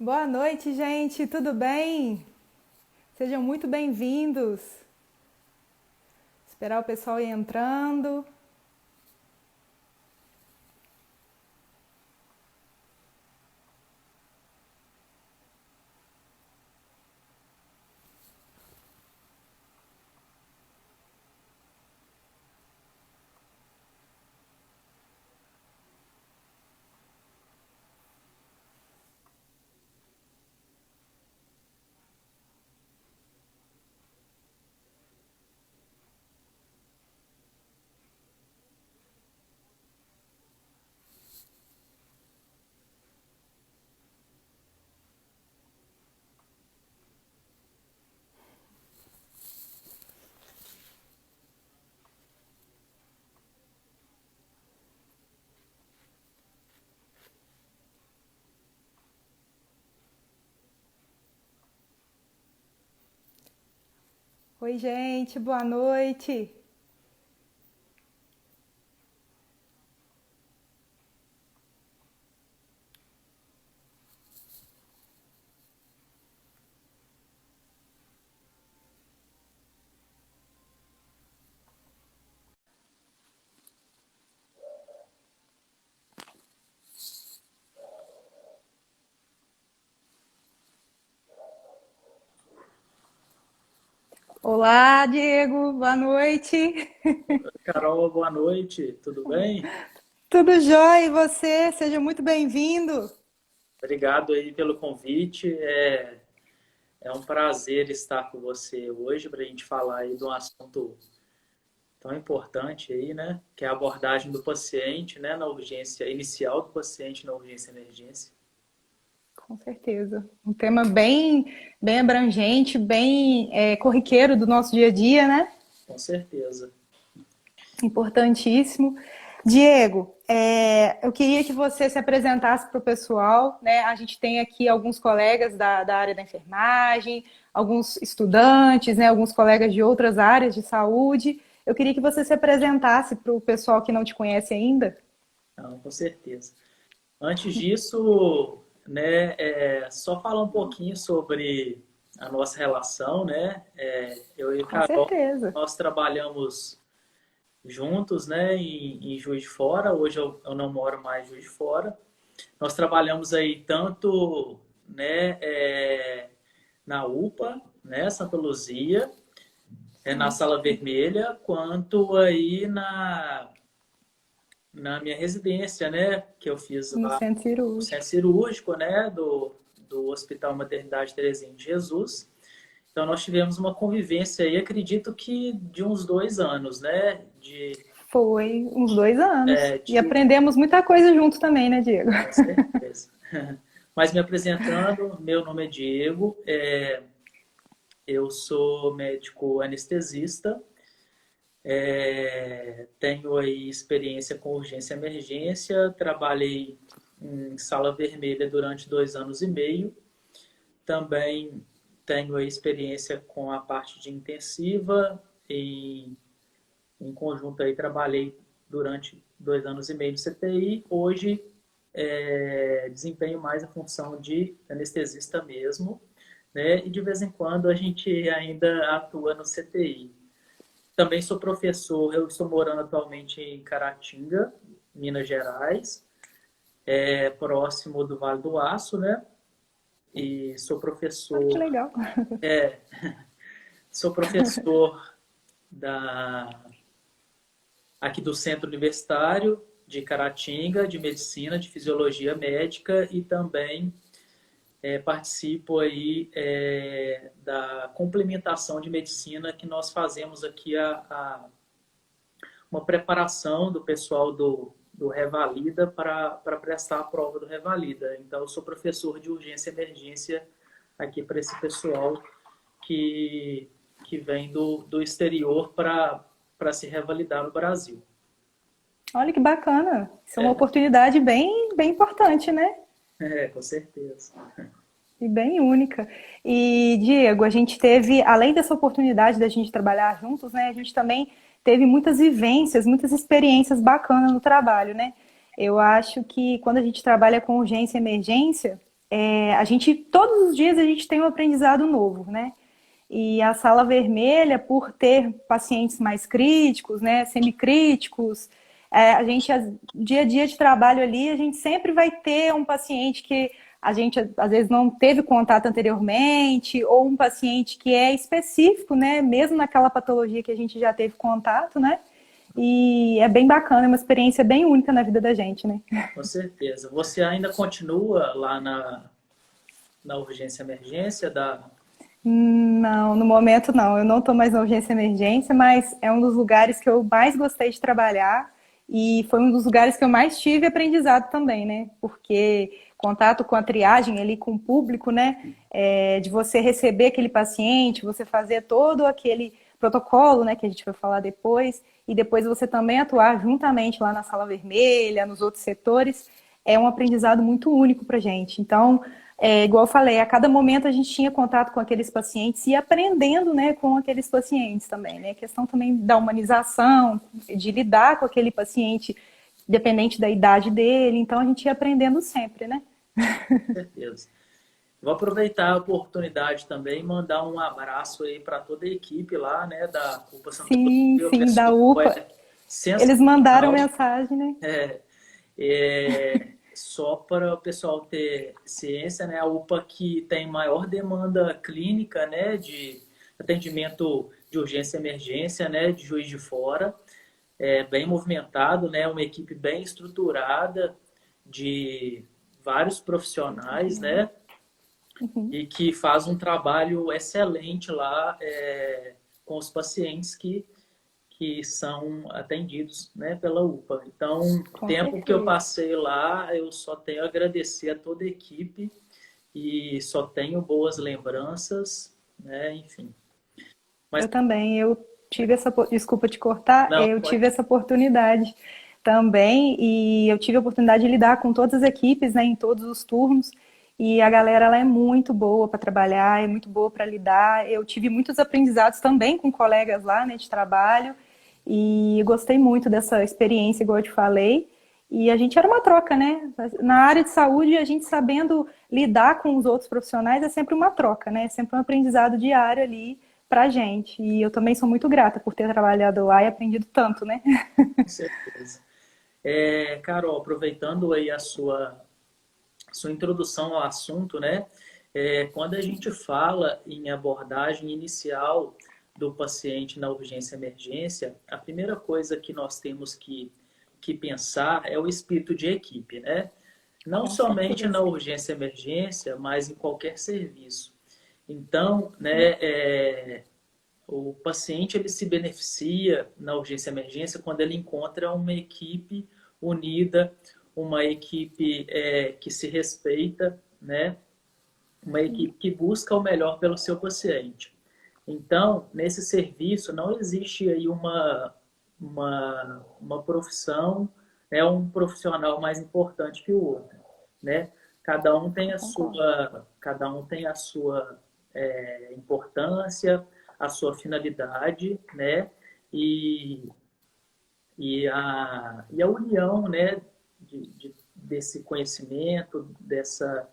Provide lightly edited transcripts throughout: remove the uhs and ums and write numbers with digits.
Boa noite, gente, tudo bem? Sejam muito bem-vindos. Esperar o pessoal ir entrando. Oi, gente, boa noite. Olá, Diego, boa noite. Carol, boa noite, tudo bem? Tudo jóia e você? Seja muito bem-vindo. Obrigado aí pelo convite. É um prazer estar com você hoje para a gente falar aí de um assunto tão importante aí, né? Que é a abordagem do paciente, né? Na urgência inicial do paciente na urgência e emergência. Com certeza. Um tema bem abrangente, bem corriqueiro do nosso dia a dia, né? Com certeza. Importantíssimo. Diego, eu queria que você se apresentasse para o pessoal, né? A gente tem aqui alguns colegas da área da enfermagem, alguns estudantes, né? Alguns colegas de outras áreas de saúde. Eu queria que você se apresentasse para o pessoal que não te conhece ainda. Não, com certeza. Antes disso, né? Só falar um pouquinho sobre a nossa relação, né? Eu e a Com Carol, certeza. nós trabalhamos juntos, né, em Juiz de Fora. Hoje eu não moro mais em Juiz de Fora. Nós trabalhamos aí tanto, né, na UPA, né, Santa Luzia, na Sim. Sala Vermelha, quanto aí na minha residência, né, que eu fiz No lá centro no cirúrgico. centro cirúrgico, né, do Hospital Maternidade Terezinha de Jesus. Então nós tivemos uma convivência aí, acredito que de uns 2 anos, né, Foi uns 2 anos. E de aprendemos muita coisa junto também, né, Diego? Com certeza. Mas me apresentando, meu nome é Diego, eu sou médico anestesista, tenho aí experiência com urgência e emergência, trabalhei em sala vermelha durante 2 anos e meio, também tenho aí experiência com a parte de intensiva e em conjunto aí trabalhei durante 2 anos e meio de CTI. Hoje desempenho mais a função de anestesista mesmo, né? E de vez em quando a gente ainda atua no CTI. Também sou professor, eu estou morando atualmente em Caratinga, Minas Gerais, próximo do Vale do Aço, né? E Ah, que professor, legal. sou professor da aqui do Centro Universitário de Caratinga, de Medicina, de Fisiologia Médica, e também participo aí da complementação de medicina que nós fazemos aqui uma preparação do pessoal do Revalida para prestar a prova do Revalida. Então, eu sou professor de urgência e emergência aqui para esse pessoal que, que vem do exterior para se revalidar no Brasil. Olha que bacana. Isso é uma É, oportunidade bem importante, né? com certeza. E bem única. E, Diego, a gente teve, além dessa oportunidade da gente trabalhar juntos, né? A gente também teve muitas vivências, muitas experiências bacanas no trabalho, né? Eu acho que quando a gente trabalha com urgência e emergência, a gente, todos os dias a gente tem um aprendizado novo, né? E a sala vermelha, por ter pacientes mais críticos, né, semicríticos, a gente, dia a dia de trabalho ali, a gente sempre vai ter um paciente que a gente, às vezes, não teve contato anteriormente, ou um paciente que é específico, né, mesmo naquela patologia que a gente já teve contato, né, e é bem bacana, é uma experiência bem única na vida da gente, né. Com certeza. Você ainda continua lá na urgência emergência da... Não, no momento não. Eu não estou mais na urgência e emergência, mas é um dos lugares que eu mais gostei de trabalhar e foi um dos lugares que eu mais tive aprendizado também, né? Porque contato com a triagem ali com o público, né? De você receber aquele paciente, você fazer todo aquele protocolo, né? Que a gente vai falar depois, e depois você também atuar juntamente lá na sala vermelha, nos outros setores, é um aprendizado muito único para a gente. Então, igual eu falei, a cada momento a gente tinha contato com aqueles pacientes e aprendendo, né, com aqueles pacientes também, né? A questão também da humanização, de lidar com aquele paciente, dependente da idade dele. Então a gente ia aprendendo sempre, né? Com certeza. Vou aproveitar a oportunidade também e mandar um abraço aí para toda a equipe lá, né, da UPA Santo Sim, Agostinho. O sim, da pessoal UPA. é Eles mandaram sensacional. mensagem, né? Só para o pessoal ter ciência, né, a UPA que tem maior demanda clínica, né, de atendimento de urgência e emergência, né, de Juiz de Fora, bem movimentado, né, uma equipe bem estruturada de vários profissionais, né, Uhum. e que faz um trabalho excelente lá com os pacientes que são atendidos, né, pela UPA. Então, o Com tempo que eu certeza. passei lá, eu só tenho a agradecer a toda a equipe e só tenho boas lembranças, né, enfim. Mas Eu também, eu tive essa, desculpa te cortar, não, eu pode. tive essa oportunidade também e eu tive a oportunidade de lidar com todas as equipes, né, em todos os turnos e a galera ela é muito boa para trabalhar, é muito boa para lidar. Eu tive muitos aprendizados também com colegas lá, né, de trabalho e eu gostei muito dessa experiência, igual eu te falei. E a gente era uma troca, né? Na área de saúde, a gente sabendo lidar com os outros profissionais é sempre uma troca, né? É sempre um aprendizado diário ali pra gente. E eu também sou muito grata por ter trabalhado lá e aprendido tanto, né? Com certeza. Carol, aproveitando aí a sua introdução ao assunto, né? Quando a gente fala em abordagem inicial do paciente na urgência e emergência, a primeira coisa que nós temos que pensar é o espírito de equipe, né? Não Com somente na certeza. urgência e emergência, mas em qualquer serviço. Então, né, o paciente ele se beneficia na urgência e emergência quando ele encontra uma equipe unida, uma equipe que se respeita, né? Uma equipe que busca o melhor pelo seu paciente. Então, nesse serviço, não existe aí uma profissão, um profissional mais importante que o outro, né? Eu concordo. Cada um tem a sua importância, a sua finalidade, né? E, e a união, né? Desse conhecimento, dessa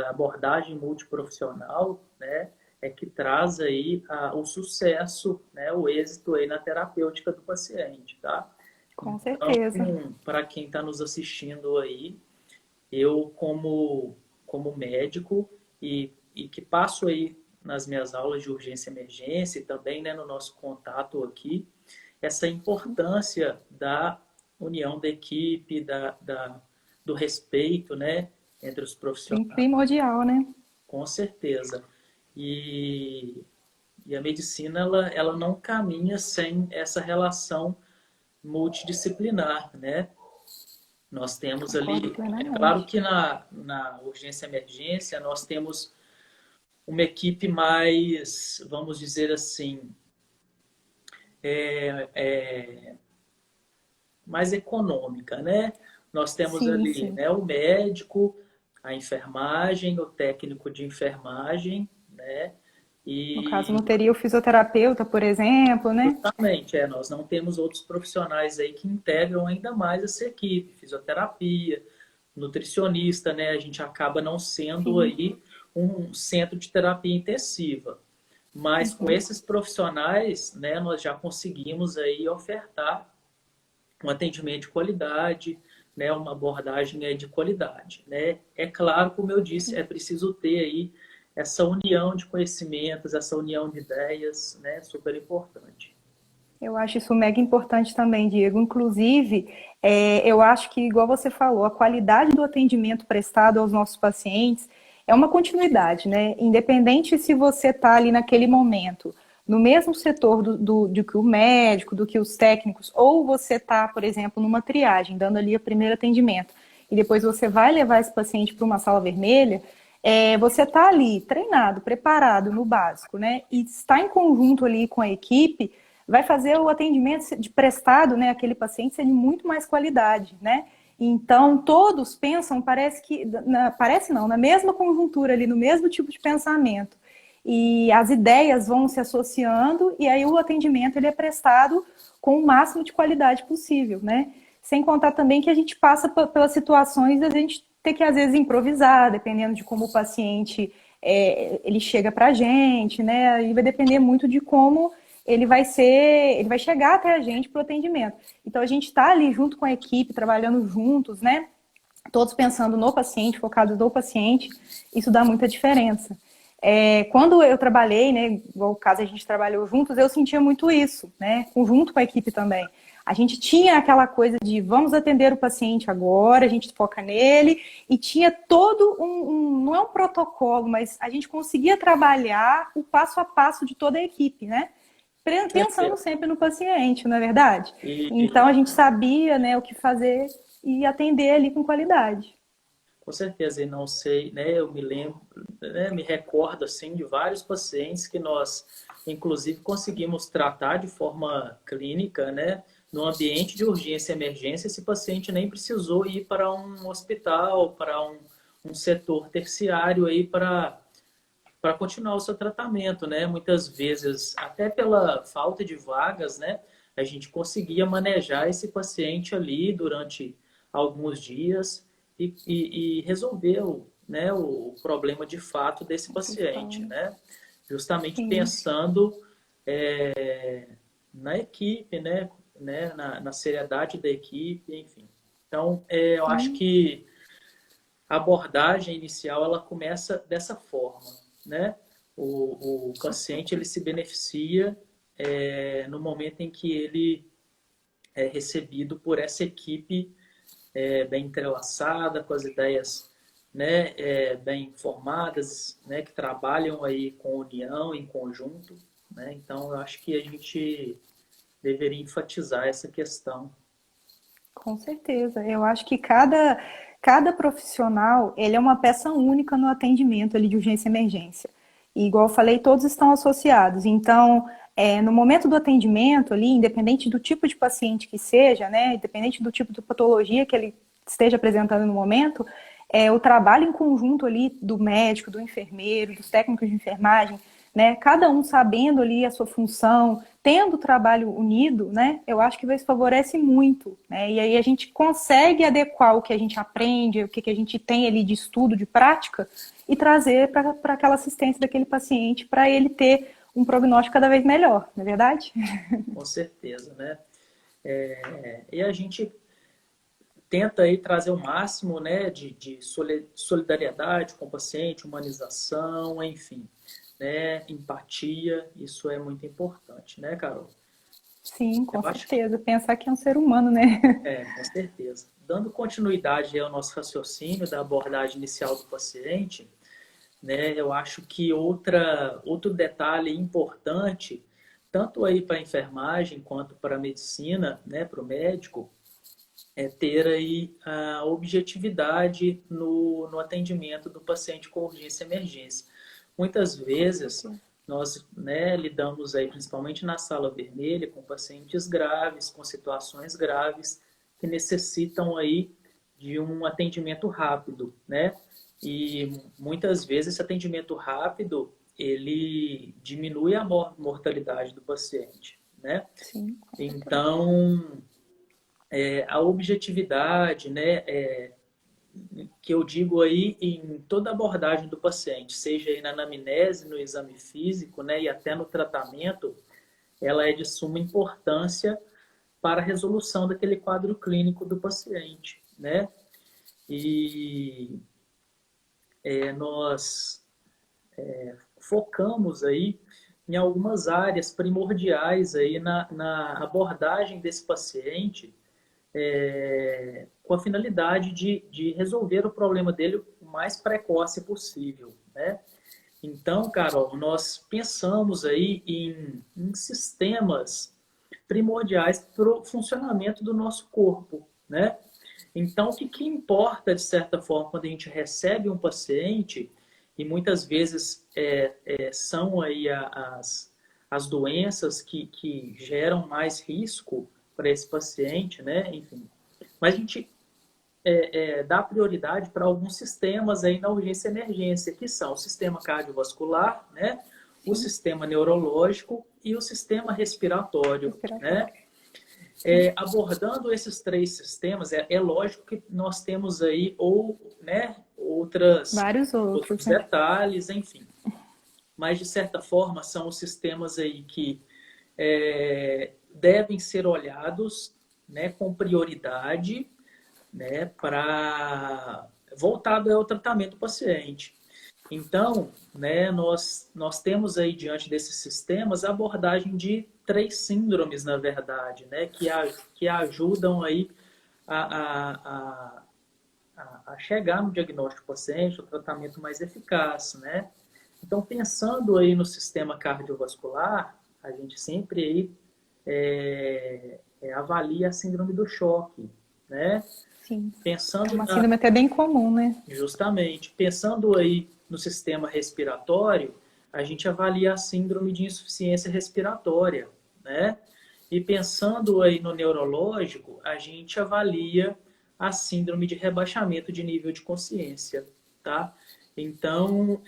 abordagem multiprofissional, né, que traz aí o sucesso, né, o êxito aí na terapêutica do paciente, tá? Com Então, certeza. para quem está nos assistindo aí, eu como médico e que passo aí nas minhas aulas de urgência e emergência e também, né, no nosso contato aqui, essa importância da união da equipe, do respeito, né, entre os Sim, profissionais, primordial, né? com certeza. E, e a medicina, ela não caminha sem essa relação multidisciplinar, né? Nós temos Concordo ali, é claro plenamente. que na urgência e emergência, nós temos uma equipe mais, vamos dizer assim, é, é, mais econômica, né? Nós temos Sim, ali, sim. né, o médico, a enfermagem, o técnico de enfermagem, né? No caso, não E teria o fisioterapeuta, por exemplo, né? justamente, nós não temos outros profissionais aí que integram ainda mais essa equipe, fisioterapia, nutricionista, né? A gente acaba não sendo Sim. aí um centro de terapia intensiva. Mas com Uhum. esses profissionais, né, nós já conseguimos aí ofertar um atendimento de qualidade, né, uma abordagem aí de qualidade, né? É claro, como eu disse, é preciso ter aí essa união de conhecimentos, essa união de ideias, né, super importante. Eu acho isso mega importante também, Diego. Inclusive, eu acho que, igual você falou, a qualidade do atendimento prestado aos nossos pacientes é uma continuidade, né? Independente se você está ali naquele momento, no mesmo setor do que o médico, do que os técnicos, ou você está, por exemplo, numa triagem, dando ali o primeiro atendimento, e depois você vai levar esse paciente para uma sala vermelha, você está ali treinado, preparado no básico, né? E está em conjunto ali com a equipe vai fazer o atendimento de prestado, né, aquele paciente ser de muito mais qualidade, né? Então, todos pensam, parece não, na mesma conjuntura ali, no mesmo tipo de pensamento. E as ideias vão se associando e aí o atendimento ele é prestado com o máximo de qualidade possível, né? Sem contar também que a gente passa pelas situações da gente ter que, às vezes, improvisar, dependendo de como o paciente ele chega para a gente, né? Aí vai depender muito de como ele vai chegar até a gente para o atendimento. Então a gente está ali junto com a equipe, trabalhando juntos, né? Todos pensando no paciente, focados no paciente, isso dá muita diferença. Quando eu trabalhei, né, igual o caso a gente trabalhou juntos, eu sentia muito isso, né, junto com a equipe também. A gente tinha aquela coisa de vamos atender o paciente agora, a gente foca nele, e tinha todo não é um protocolo, mas a gente conseguia trabalhar o passo a passo de toda a equipe, né? Pensando Certeza. sempre no paciente, não é verdade? E Então a gente sabia, né, o que fazer e atender ali com qualidade. com certeza, e não sei, né? Eu me lembro, né, me recordo assim de vários pacientes que nós, inclusive, conseguimos tratar de forma clínica, né? No ambiente de urgência e emergência, esse paciente nem precisou ir para um hospital, para um setor terciário aí para continuar o seu tratamento, né? Muitas vezes, até pela falta de vagas, né? A gente conseguia manejar esse paciente ali durante alguns dias e resolver né, o problema de fato desse paciente, né? Justamente Sim, pensando na equipe, na seriedade da equipe, enfim. Então, eu acho sim, que a abordagem inicial ela começa dessa forma, né? O paciente ele se beneficia no momento em que ele é recebido por essa equipe bem entrelaçada, com as ideias né, bem informadas, né, que trabalham aí com união, em conjunto. Né? Então, eu acho que a gente deveria enfatizar essa questão. com certeza. Eu acho que cada profissional, ele é uma peça única no atendimento ali de urgência e emergência. E, igual eu falei, todos estão associados. Então, no momento do atendimento ali, independente do tipo de paciente que seja, né, independente do tipo de patologia que ele esteja apresentando no momento, o trabalho em conjunto ali do médico, do enfermeiro, dos técnicos de enfermagem, né, cada um sabendo ali a sua função, tendo o trabalho unido, né, eu acho que isso favorece muito, né, e aí a gente consegue adequar o que a gente aprende, o que a gente tem ali de estudo, de prática, e trazer para aquela assistência daquele paciente, para ele ter um prognóstico cada vez melhor, não é verdade? Com certeza, né? E a gente tenta aí trazer o máximo né, de solidariedade com o paciente, humanização, enfim, né, empatia, isso é muito importante, né, Carol? Sim, Eu com acho que certeza. Pensar que é um ser humano, né? com certeza. Dando continuidade ao nosso raciocínio da abordagem inicial do paciente, né, eu acho que outro detalhe importante, tanto aí para a enfermagem quanto para a medicina, né, para o médico, é ter aí a objetividade no atendimento do paciente com urgência e emergência. Muitas Com vezes certeza. nós né, lidamos aí principalmente na sala vermelha com pacientes graves, com situações graves que necessitam aí de um atendimento rápido, né? E muitas vezes esse atendimento rápido ele diminui a mortalidade do paciente, né? Sim, com certeza. Então, a objetividade, né, que eu digo aí em toda abordagem do paciente, seja aí na anamnese, no exame físico, né, e até no tratamento, ela é de suma importância para a resolução daquele quadro clínico do paciente, né? E nós focamos aí em algumas áreas primordiais aí na abordagem desse paciente, com a finalidade de resolver o problema dele o mais precoce possível, né? Então, Carol, nós pensamos aí em sistemas primordiais para o funcionamento do nosso corpo, né? Então, o que importa, de certa forma, quando a gente recebe um paciente, e muitas vezes são aí as doenças que geram mais risco para esse paciente, né? Enfim, mas a gente dá prioridade para alguns sistemas aí na urgência e emergência, que são o sistema cardiovascular, né? O sistema neurológico e o sistema respiratório, né? Abordando esses três sistemas, é lógico que nós temos aí né, Vários outros, né? detalhes, enfim. Mas, de certa forma, são os sistemas aí que devem ser olhados, né, com prioridade, né, para voltado ao tratamento do paciente. Então, né, nós temos aí diante desses sistemas a abordagem de 3 síndromes, na verdade, né, que ajudam aí a chegar no diagnóstico do paciente, o tratamento mais eficaz, né? Então, pensando aí no sistema cardiovascular, a gente sempre aí avalia a síndrome do choque, né? Sim. Pensando É uma síndrome até bem comum, né? Justamente. Pensando aí no sistema respiratório, a gente avalia a síndrome de insuficiência respiratória, né? E pensando aí no neurológico, a gente avalia a síndrome de rebaixamento de nível de consciência, tá? Então,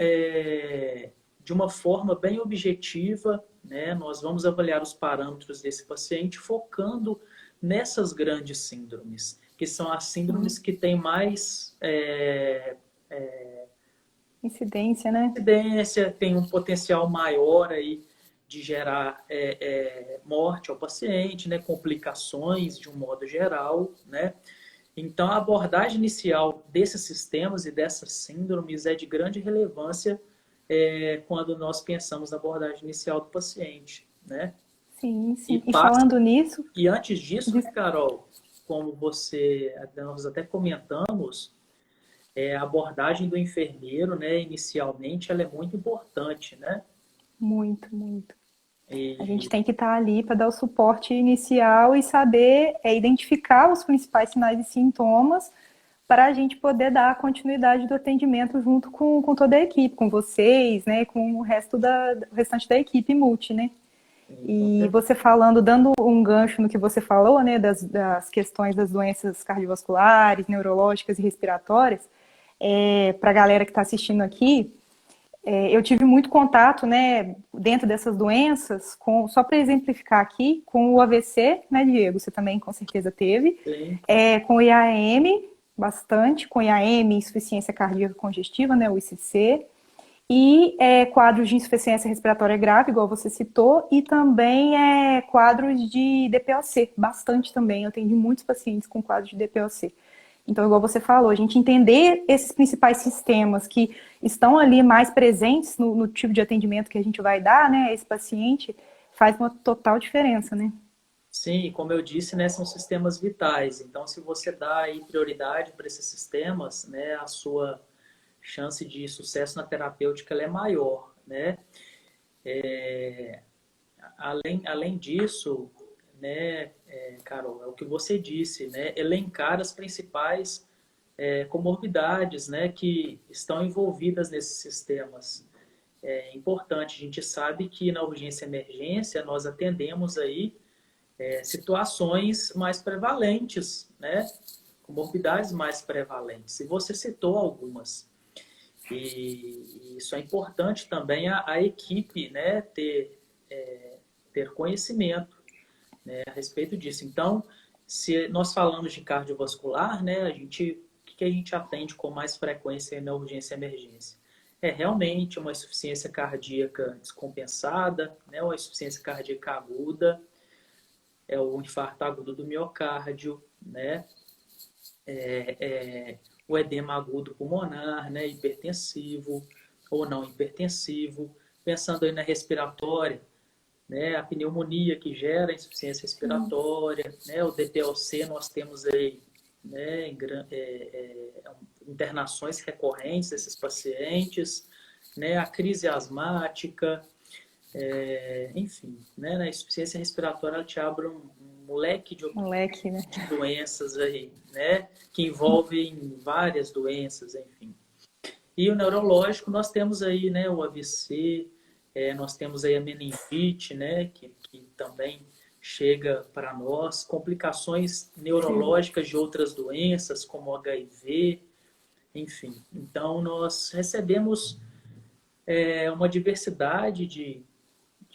de uma forma bem objetiva, né, nós vamos avaliar os parâmetros desse paciente focando nessas grandes síndromes, que são as síndromes que têm mais incidência, né? incidência, tem um potencial maior aí de gerar morte ao paciente, né, complicações de um modo geral, né? Então, a abordagem inicial desses sistemas e dessas síndromes é de grande relevância quando nós pensamos na abordagem inicial do paciente, né? Sim, sim. E falando nisso... E antes disso, né, Carol, como nós até comentamos, a abordagem do enfermeiro, né, inicialmente, ela é muito importante, né? Muito, muito. A gente E tem que estar ali para dar o suporte inicial e saber identificar os principais sinais e sintomas para a gente poder dar a continuidade do atendimento junto com toda a equipe, com vocês, né, com o restante da equipe multi, né? E você falando, dando um gancho no que você falou, né, das questões das doenças cardiovasculares, neurológicas e respiratórias, para a galera que está assistindo aqui, eu tive muito contato, né, dentro dessas doenças, só para exemplificar aqui, com o AVC, né, Diego? Você também com certeza teve. Com o IAM, bastante, com IAM, insuficiência cardíaca congestiva, né, o ICC, e quadros de insuficiência respiratória grave, igual você citou, e também quadros de DPOC, bastante também. Eu atendi muitos pacientes com quadros de DPOC. Então, igual você falou, a gente entender esses principais sistemas que estão ali mais presentes no tipo de atendimento que a gente vai dar, né, a esse paciente, faz uma total diferença, né? Sim, como eu disse, né, são sistemas vitais. Então, se você dá aí prioridade para esses sistemas, né, a sua chance de sucesso na terapêutica ela é maior, né? Além disso, né, Carol, é o que você disse, né? Elencar as principais comorbidades, né, que estão envolvidas nesses sistemas. É importante, a gente sabe que na urgência e emergência nós atendemos aí situações mais prevalentes, né? Comorbidades mais prevalentes. E você citou algumas. E isso é importante também a equipe, né, ter conhecimento, né, a respeito disso. Então, se nós falamos de cardiovascular, né, o que que a gente atende com mais frequência na urgência e emergência? É realmente uma insuficiência cardíaca descompensada, né, uma insuficiência cardíaca aguda, é o infarto agudo do miocárdio, né, o edema agudo pulmonar, né, hipertensivo ou não hipertensivo. Pensando aí na respiratória, né, a pneumonia que gera insuficiência respiratória, né, o DPLC nós temos aí, né, internações recorrentes desses pacientes, né, a crise asmática, enfim, né, na insuficiência respiratória ela te abre um leque né? de doenças aí, né, que envolvem várias doenças, enfim. E o neurológico nós temos aí, né, o AVC, nós temos aí a meningite, né, que também chega para nós, complicações neurológicas de outras doenças, como HIV, enfim. Então, nós recebemos uma diversidade de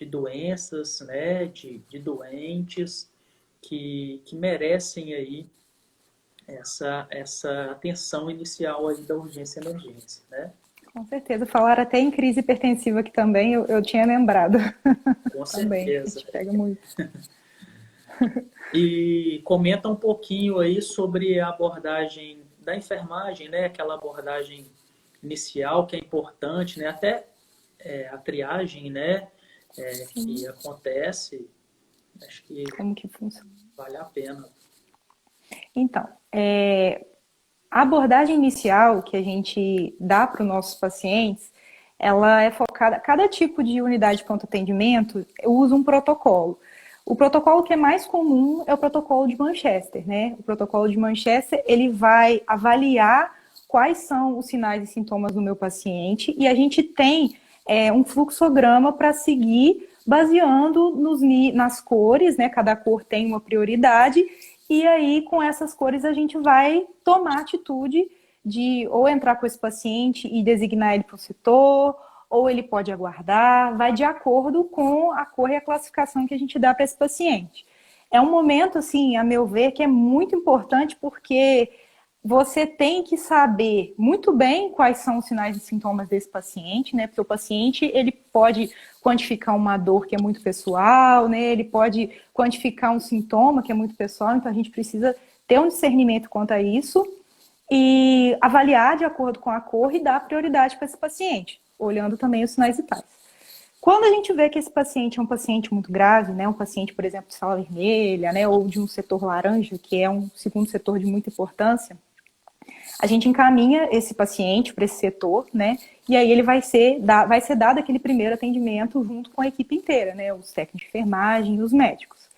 doenças, né, de doentes que merecem aí essa atenção inicial aí da urgência e emergência, né? Com certeza. Falaram até em crise hipertensiva aqui também, eu tinha lembrado. Com Também, a certeza. gente pega muito. E comenta um pouquinho aí sobre a abordagem da enfermagem, né? Aquela abordagem inicial que é importante, né? Até a triagem, né? Que acontece, acho que Como que funciona? vale a pena. Então, a abordagem inicial que a gente dá para os nossos pacientes, ela é focada, cada tipo de unidade de pronto atendimento usa um protocolo. O protocolo que é mais comum é o protocolo de Manchester, né? O protocolo de Manchester, ele vai avaliar quais são os sinais e sintomas do meu paciente e a gente tem um fluxograma para seguir baseando nas cores, né? Cada cor tem uma prioridade e aí com essas cores a gente vai tomar atitude de ou entrar com esse paciente e designar ele para o setor, ou ele pode aguardar, vai de acordo com a cor e a classificação que a gente dá para esse paciente. É um momento, assim, a meu ver, que é muito importante porque você tem que saber muito bem quais são os sinais e sintomas desse paciente, né? Porque o paciente, ele pode quantificar uma dor que é muito pessoal, né? Ele pode quantificar um sintoma que é muito pessoal, então a gente precisa ter um discernimento quanto a isso e avaliar de acordo com a cor e dar prioridade para esse paciente, olhando também os sinais vitais. Quando a gente vê que esse paciente é um paciente muito grave, né, um paciente, por exemplo, de sala vermelha, né, ou de um setor laranja, que é um segundo setor de muita importância, a gente encaminha esse paciente para esse setor, né, e aí ele vai ser dado aquele primeiro atendimento junto com a equipe inteira, né, os técnicos de enfermagem e os médicos.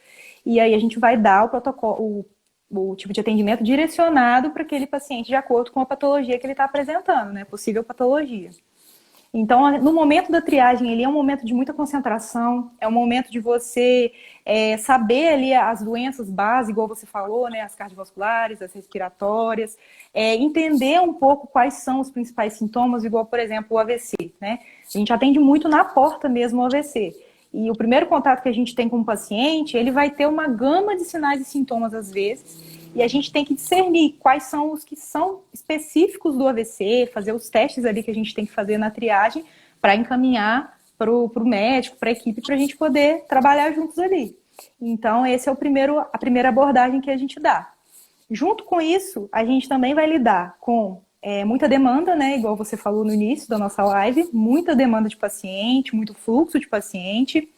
E aí a gente vai dar o protocolo, o tipo de atendimento direcionado para aquele paciente de acordo com a patologia que ele está apresentando, né, possível patologia. Então, no momento da triagem, ele é um momento de muita concentração, é um momento de você saber ali as doenças básicas, igual você falou, né, as cardiovasculares, as respiratórias, entender um pouco quais são os principais sintomas, igual, por exemplo, o AVC, né? A gente atende muito na porta mesmo o AVC. E o primeiro contato que a gente tem com o paciente, ele vai ter uma gama de sinais e sintomas às vezes, e a gente tem que discernir quais são os que são específicos do AVC, fazer os testes ali que a gente tem que fazer na triagem para encaminhar para o médico, para a equipe, para a gente poder trabalhar juntos ali. Então, esse é a primeira abordagem que a gente dá. Junto com isso, a gente também vai lidar com muita demanda, né? Igual você falou no início da nossa live, muita demanda de paciente, muito fluxo de paciente.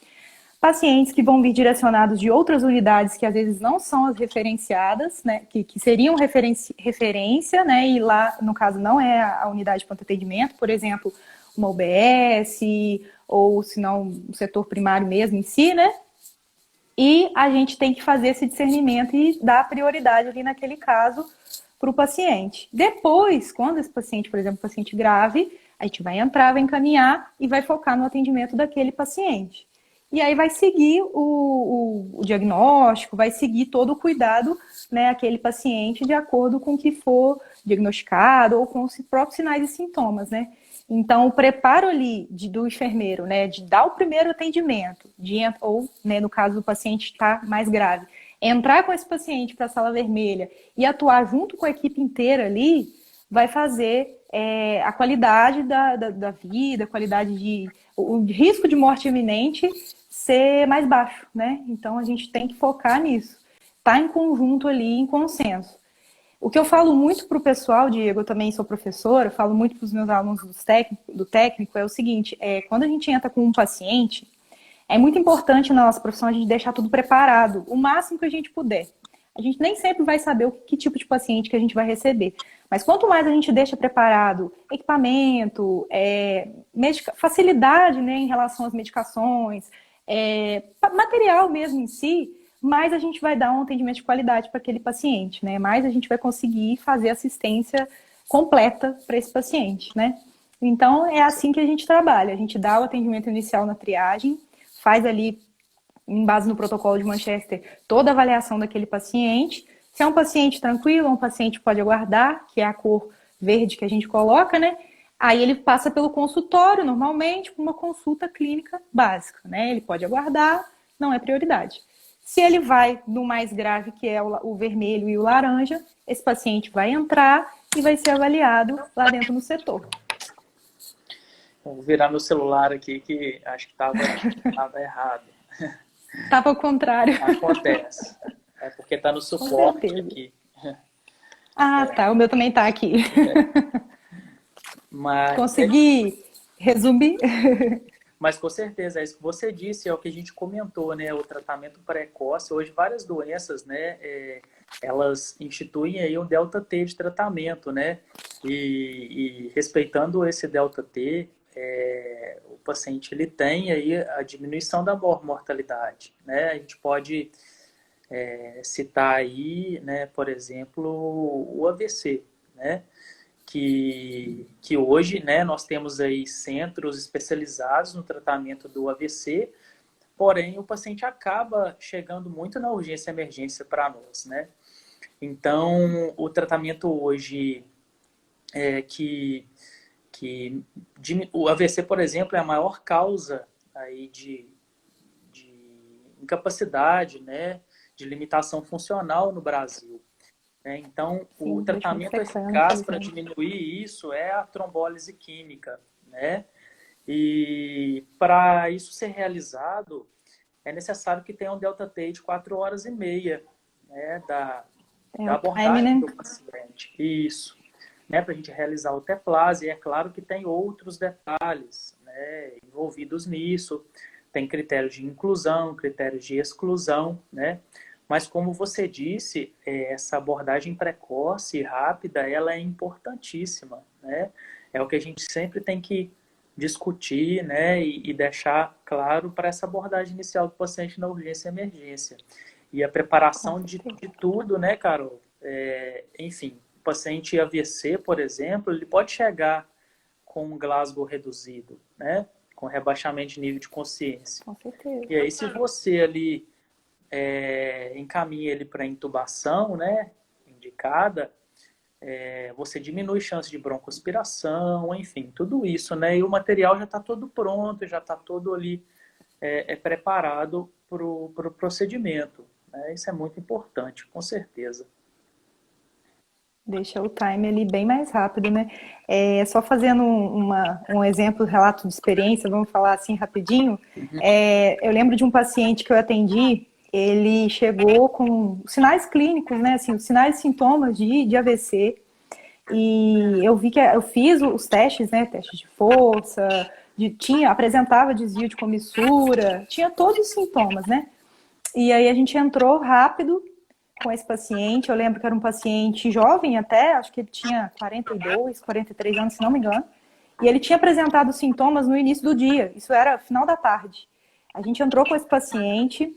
Pacientes que vão vir direcionados de outras unidades que às vezes não são as referenciadas, né, que seriam referência, né, e lá, no caso, não é a unidade de pronto atendimento, por exemplo, uma UBS, ou se não, o setor primário mesmo em si, né, e a gente tem que fazer esse discernimento e dar prioridade ali naquele caso para o paciente. Depois, quando esse paciente, por exemplo, paciente grave, a gente vai entrar, vai encaminhar e vai focar no atendimento daquele paciente. E aí vai seguir o diagnóstico, vai seguir todo o cuidado, né, aquele paciente de acordo com o que for diagnosticado ou com os próprios sinais e sintomas, né? Então, o preparo ali do enfermeiro, né, de dar o primeiro atendimento, ou, né, no caso do paciente está mais grave, entrar com esse paciente para a sala vermelha e atuar junto com a equipe inteira ali, vai fazer a qualidade da vida, a qualidade o risco de morte iminente ser mais baixo, né? Então a gente tem que focar nisso. Tá em conjunto ali, em consenso. O que eu falo muito para o pessoal, Diego, eu também sou professora, eu falo muito para os meus alunos do técnico, é o seguinte, quando a gente entra com um paciente, é muito importante na nossa profissão a gente deixar tudo preparado, o máximo que a gente puder. A gente nem sempre vai saber que tipo de paciente que a gente vai receber. Mas quanto mais a gente deixa preparado equipamento, facilidade, né, em relação às medicações, material mesmo em si, mais a gente vai dar um atendimento de qualidade para aquele paciente, né? Mais a gente vai conseguir fazer assistência completa para esse paciente, né? Então, é assim que a gente trabalha. A gente dá o atendimento inicial na triagem, faz ali, em base no protocolo de Manchester, toda a avaliação daquele paciente. Se é um paciente tranquilo, um paciente pode aguardar, que é a cor verde que a gente coloca, né? Aí ele passa pelo consultório, normalmente, para uma consulta clínica básica, né? Ele pode aguardar, não é prioridade. Se ele vai no mais grave, que é o vermelho e o laranja, esse paciente vai entrar e vai ser avaliado lá dentro no setor. Vou virar meu celular aqui, que acho que estava errado. Estava ao contrário. Acontece. É porque está no suporte aqui. Ah, tá. O meu também está aqui. Mas, consegui resumir? Mas com certeza, é isso que você disse, é o que a gente comentou, né? O tratamento precoce, hoje várias doenças, né? Elas instituem aí um delta T de tratamento, né? E respeitando esse delta T, o paciente ele tem aí a diminuição da mortalidade, né? A gente pode citar aí, né? Por exemplo, o AVC, né? Que hoje, né, nós temos aí centros especializados no tratamento do AVC, porém o paciente acaba chegando muito na urgência e emergência para nós, né? Então, o tratamento hoje o AVC, por exemplo, é a maior causa aí de incapacidade, né, de limitação funcional no Brasil. Então, o tratamento eficaz para diminuir isso é a trombólise química, né? E para isso ser realizado, é necessário que tenha um delta T de 4 horas e meia, né, da abordagem do paciente. Isso. Né, para a gente realizar o T-plase, e é claro que tem outros detalhes, né, envolvidos nisso. Tem critérios de inclusão, critérios de exclusão, né? Mas, como você disse, essa abordagem precoce e rápida, ela é importantíssima, né? É o que a gente sempre tem que discutir, né? E deixar claro para essa abordagem inicial do paciente na urgência e emergência. E a preparação de tudo, né, Carol? Enfim, o paciente AVC, por exemplo, ele pode chegar com um Glasgow reduzido, né? Com rebaixamento de nível de consciência. Com certeza. E aí, se você ali encaminha ele para intubação, né, indicada, você diminui chance de broncoaspiração, enfim, tudo isso, né, e o material já está todo pronto, já está todo ali preparado para o procedimento, né? Isso é muito importante, com certeza. Deixa o time ali bem mais rápido, né? Só fazendo um exemplo, relato de experiência, vamos falar assim rapidinho. Eu lembro de um paciente que eu atendi, ele chegou com sinais clínicos, né? Assim, sinais e sintomas de AVC. E eu vi que eu fiz os testes, né? Testes de força, apresentava desvio de comissura, tinha todos os sintomas, né? E aí a gente entrou rápido com esse paciente. Eu lembro que era um paciente jovem até, acho que ele tinha 42, 43 anos, se não me engano. E ele tinha apresentado sintomas no início do dia, isso era final da tarde. A gente entrou com esse paciente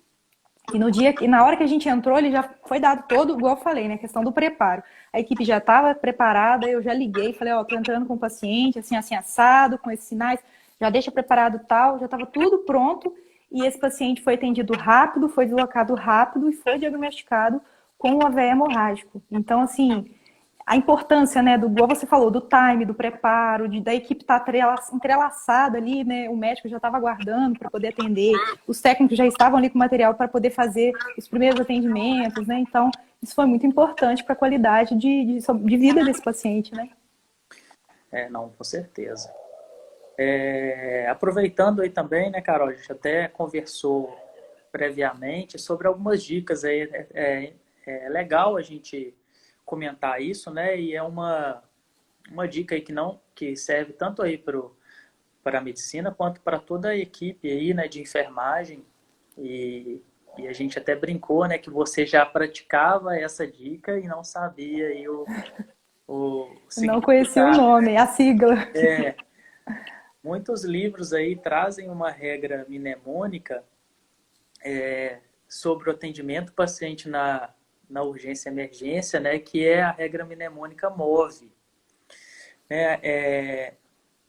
e na hora que a gente entrou, ele já foi dado todo, igual eu falei, né, questão do preparo. A equipe já estava preparada, eu já liguei, falei, tô entrando com o paciente, assim, assado, com esses sinais, já deixa preparado tal, já estava tudo pronto. E esse paciente foi atendido rápido, foi deslocado rápido e foi diagnosticado com o AVE hemorrágico. Então, assim, a importância, né, igual você falou, do time, do preparo, da equipe estar entrelaçada ali, né, o médico já estava aguardando para poder atender, os técnicos já estavam ali com material para poder fazer os primeiros atendimentos, né, então isso foi muito importante para a qualidade de vida desse paciente, né. Não, com certeza. Aproveitando aí também, né, Carol, a gente até conversou previamente sobre algumas dicas aí. É legal a gente comentar isso, né? E é uma dica aí que serve tanto aí para a medicina quanto para toda a equipe aí, né, de enfermagem. E a gente até brincou, né, que você já praticava essa dica e não sabia aí o Não conhecia o significado. nome, a sigla. Muitos livros aí trazem uma regra mnemônica sobre o atendimento do paciente na urgência e emergência, né, que é a regra mnemônica MOVE.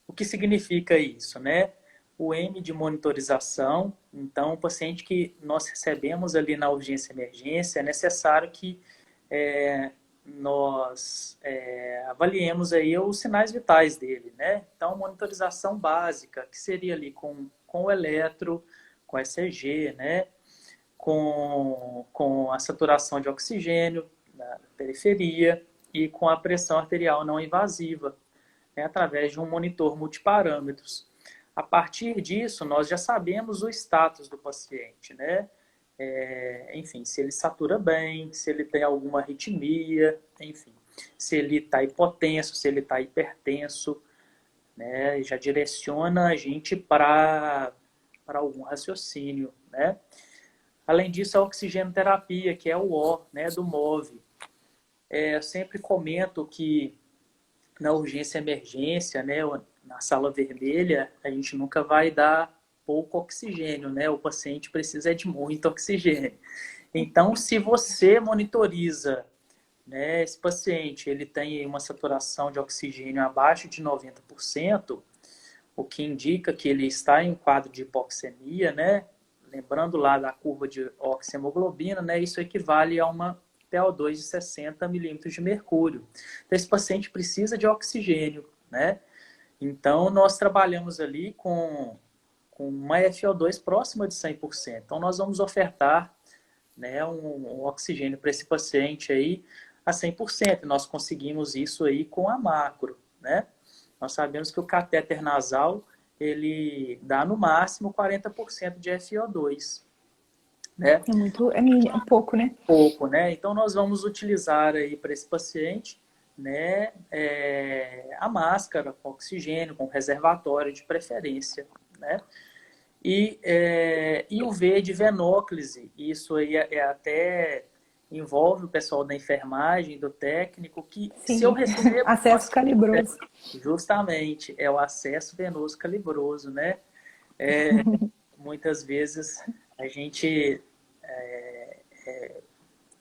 O que significa isso, né? O M de monitorização. Então, o paciente que nós recebemos ali na urgência e emergência, é necessário que nós avaliemos aí os sinais vitais dele, né? Então, monitorização básica, que seria ali com o eletro, com ECG, né? Com a saturação de oxigênio na periferia e com a pressão arterial não invasiva, né? Através de um monitor multiparâmetros. A partir disso, nós já sabemos o status do paciente, né? Enfim, se ele satura bem, se ele tem alguma arritmia, enfim, se ele está hipotenso, se ele está hipertenso, né? Já direciona a gente para algum raciocínio, né? Além disso, a oxigenoterapia, que é o O, né, do MOVE. Eu sempre comento que na urgência e emergência, né, na sala vermelha, a gente nunca vai dar pouco oxigênio, né? O paciente precisa de muito oxigênio. Então, se você monitoriza, né, esse paciente, ele tem uma saturação de oxigênio abaixo de 90%, o que indica que ele está em um quadro de hipoxemia, né? Lembrando lá da curva de oxihemoglobina, né? Isso equivale a uma PO2 de 60 milímetros de mercúrio. Então, esse paciente precisa de oxigênio, né? Então, nós trabalhamos ali com uma FO2 próxima de 100%. Então, nós vamos ofertar, né, um oxigênio para esse paciente aí a 100%. Nós conseguimos isso aí com a macro, né? Nós sabemos que o catéter nasal, ele dá no máximo 40% de FO2, né? É pouco, né? Pouco, né? Então, nós vamos utilizar aí para esse paciente, né, a máscara com oxigênio, com reservatório de preferência, né? E o V de venóclise, isso aí até envolve o pessoal da enfermagem, do técnico, que Sim. se eu receber... Acesso calibroso. Justamente, é o acesso venoso calibroso, né? Muitas vezes a gente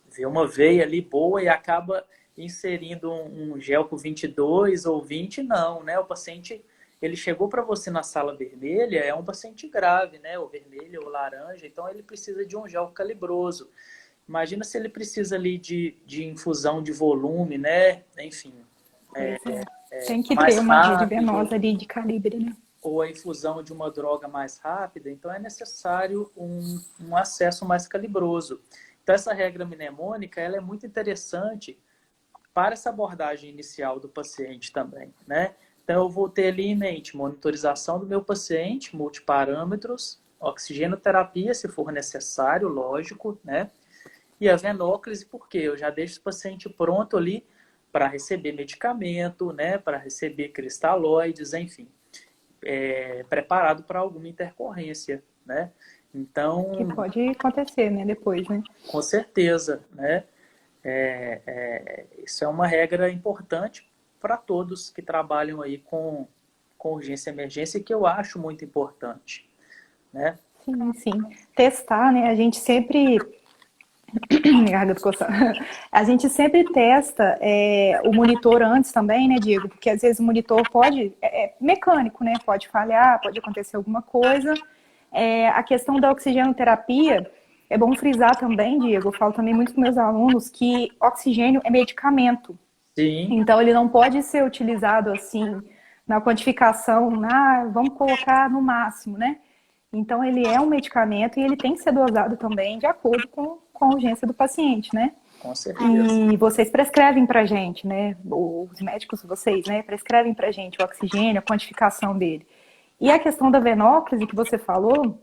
vê uma veia ali boa e acaba inserindo um gel com 22 ou 20, não, né? O paciente, ele chegou para você na sala vermelha, é um paciente grave, né? O vermelho ou laranja, então ele precisa de um gel calibroso. Imagina se ele precisa ali de infusão de volume, né? Enfim, Tem que mais ter uma rede rápido, venosa ali de calibre, né? ou a infusão de uma droga mais rápida, então é necessário um acesso mais calibroso. Então, essa regra mnemônica, ela é muito interessante para essa abordagem inicial do paciente também, né? Então, eu vou ter ali em mente monitorização do meu paciente, multiparâmetros, oxigenoterapia, se for necessário, lógico, né? E a venóclise, porque eu já deixo o paciente pronto ali para receber medicamento, né? Para receber cristalóides, enfim. Preparado para alguma intercorrência, né? Então, Que pode acontecer, né? Depois, né? com certeza, né? Isso é uma regra importante para todos que trabalham aí com urgência e emergência, que eu acho muito importante, né? Sim, sim. Testar, né? A gente sempre garganta coçando. A gente sempre testa o monitor antes também, né, Diego? Porque às vezes o monitor pode, mecânico, né? Pode falhar, pode acontecer alguma coisa. A questão da oxigenoterapia, é bom frisar também, Diego, eu falo também muito com meus alunos que oxigênio é medicamento. Sim, Então ele não pode ser utilizado assim na quantificação, vamos colocar no máximo, né? Então, ele é um medicamento e ele tem que ser dosado também de acordo com a urgência do paciente, né? Com certeza. E vocês prescrevem para a gente, né? Os médicos, vocês, né? Prescrevem para a gente o oxigênio, a quantificação dele. E a questão da venóclise que você falou,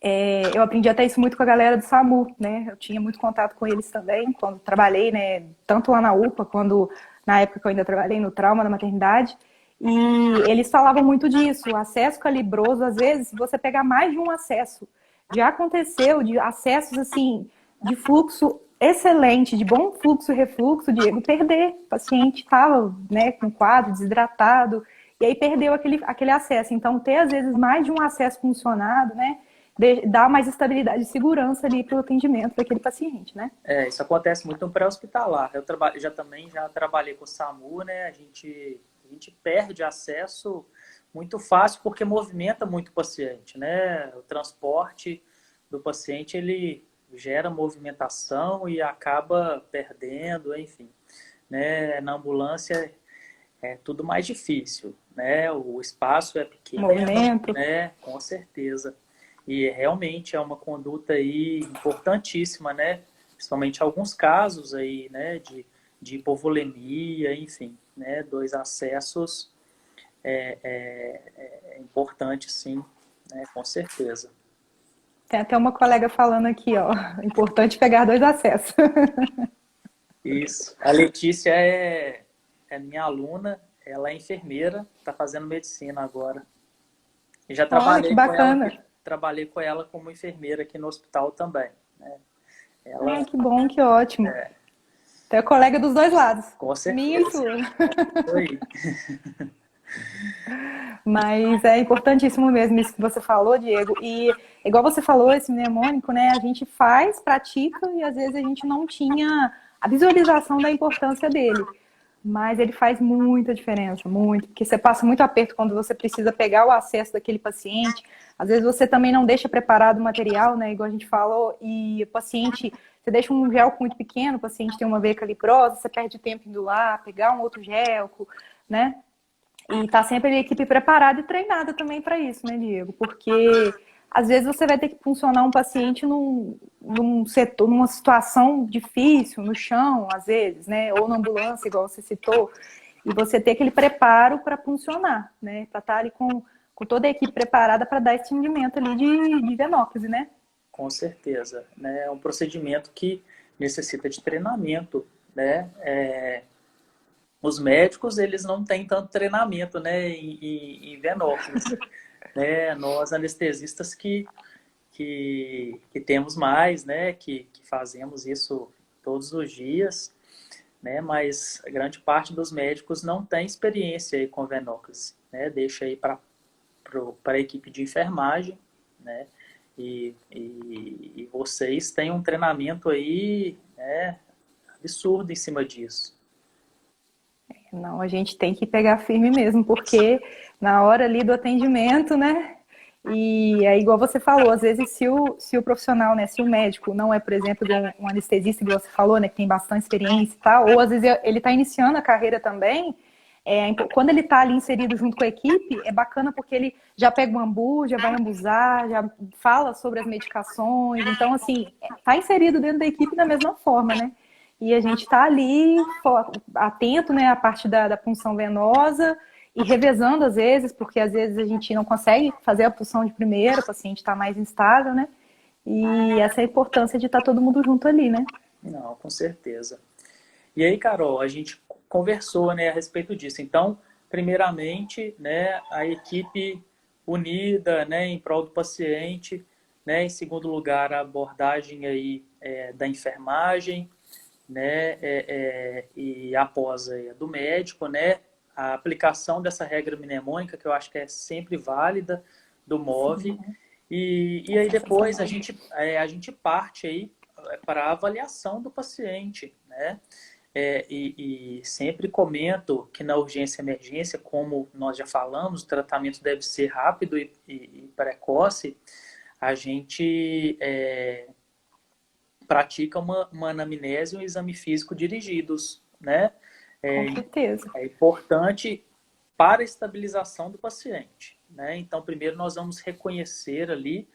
eu aprendi até isso muito com a galera do SAMU, né? Eu tinha muito contato com eles também, quando trabalhei, né? Tanto lá na UPA, quando na época que eu ainda trabalhei no trauma da maternidade. E eles falavam muito disso, o acesso calibroso, às vezes, se você pegar mais de um acesso, já aconteceu de acessos, assim, de fluxo excelente, de bom fluxo e refluxo, Diego, perder. O paciente estava, né, com quadro desidratado, e aí perdeu aquele acesso. Então, ter, às vezes, mais de um acesso funcionado, né, dá mais estabilidade e segurança ali para o atendimento daquele paciente, né? Isso acontece muito no pré-hospitalar. Eu já trabalhei com o SAMU, né? A gente perde acesso muito fácil porque movimenta muito o paciente, né? O transporte do paciente, ele gera movimentação e acaba perdendo, enfim, né? Na ambulância é tudo mais difícil, né? O espaço é pequeno, Movimento. né? Com certeza. E realmente é uma conduta aí importantíssima, né? Principalmente alguns casos aí, né? De hipovolemia, enfim, né? Dois acessos é importante, sim, né? Com certeza. Tem até uma colega falando aqui, ó, importante pegar 2 acessos. Isso. A Letícia é minha aluna, ela é enfermeira, está fazendo medicina agora. E já Olha, que bacana. trabalhei com ela como enfermeira aqui no hospital também, né? Ai, Ela, que bom, que ótimo. Então é colega dos dois lados, com minha e certeza, sua. isso aí. Mas é importantíssimo mesmo isso que você falou, Diego. E igual você falou, esse mnemônico, né? A gente faz, pratica e às vezes a gente não tinha a visualização da importância dele. Mas ele faz muita diferença, muito, porque você passa muito aperto quando você precisa pegar o acesso daquele paciente. Às vezes você também não deixa preparado o material, né? Igual a gente falou, e o paciente, você deixa um gel muito pequeno, o paciente tem uma veia calibrosa, você perde tempo indo lá, pegar um outro gel, né? E tá sempre a equipe preparada e treinada também para isso, né, Diego? Porque às vezes você vai ter que funcionar um paciente num setor, numa situação difícil, no chão, às vezes, né? Ou na ambulância, igual você citou, e você ter aquele preparo para funcionar, né? Para estar ali com toda a equipe preparada para dar esse atendimento ali de venóclise, né? Com certeza, né? É um procedimento que necessita de treinamento, né? Os médicos, eles não têm tanto treinamento, né, em venóculos, né? Nós anestesistas que temos mais, né, que fazemos isso todos os dias, né? Mas a grande parte dos médicos não tem experiência aí com venóculos, né? Deixa aí para a equipe de enfermagem, né? E vocês têm um treinamento aí, né, absurdo em cima disso. Não, a gente tem que pegar firme mesmo, porque na hora ali do atendimento, né? E é igual você falou, às vezes se o profissional, né, se o médico não é, por exemplo, igual um anestesista, igual você falou, né, que tem bastante experiência e tal, ou às vezes ele está iniciando a carreira também, quando ele está ali inserido junto com a equipe, é bacana porque ele já pega o ambu, já vai ambuzar, já fala sobre as medicações, então, assim, está inserido dentro da equipe da mesma forma, né? E a gente está ali atento, né, à parte da punção venosa e revezando às vezes, porque às vezes a gente não consegue fazer a punção de primeira, o paciente está mais instável, né? E essa é a importância de estar todo mundo junto ali, né? Não, com certeza. E aí, Carol, a gente conversou, né, a respeito disso. Então, primeiramente, né, a equipe unida, né, em prol do paciente, né, em segundo lugar, a abordagem aí da enfermagem, né, e após aí, a do médico, né, a aplicação dessa regra mnemônica, que eu acho que é sempre válida, do MOVE, e aí depois a gente parte aí para a avaliação do paciente, né? E sempre comento que na urgência e emergência, como nós já falamos, o tratamento deve ser rápido e precoce. A gente pratica uma anamnese e um exame físico dirigidos, né? Com certeza. É importante para a estabilização do paciente, né? Então, primeiro nós vamos reconhecer ali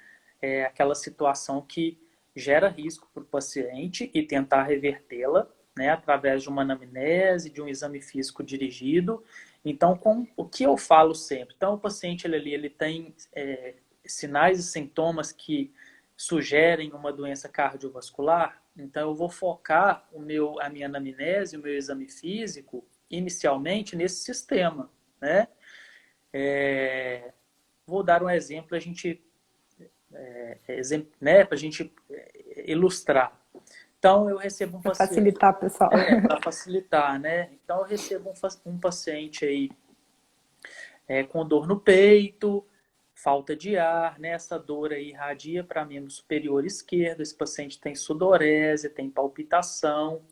aquela situação que gera risco para o paciente e tentar revertê-la, né, através de uma anamnese, de um exame físico dirigido. Então, o que eu falo sempre? Então, o paciente ele tem sinais e sintomas que sugerem uma doença cardiovascular. Então, eu vou focar a minha anamnese, o meu exame físico, inicialmente nesse sistema, né? Vou dar um exemplo para a gente ilustrar. Então, eu recebo um Para paciente... facilitar, pessoal. Para facilitar, né? Então, eu recebo um paciente aí com dor no peito, falta de ar, né? Essa dor aí irradia para membro superior esquerdo, esse paciente tem sudorese, tem palpitação,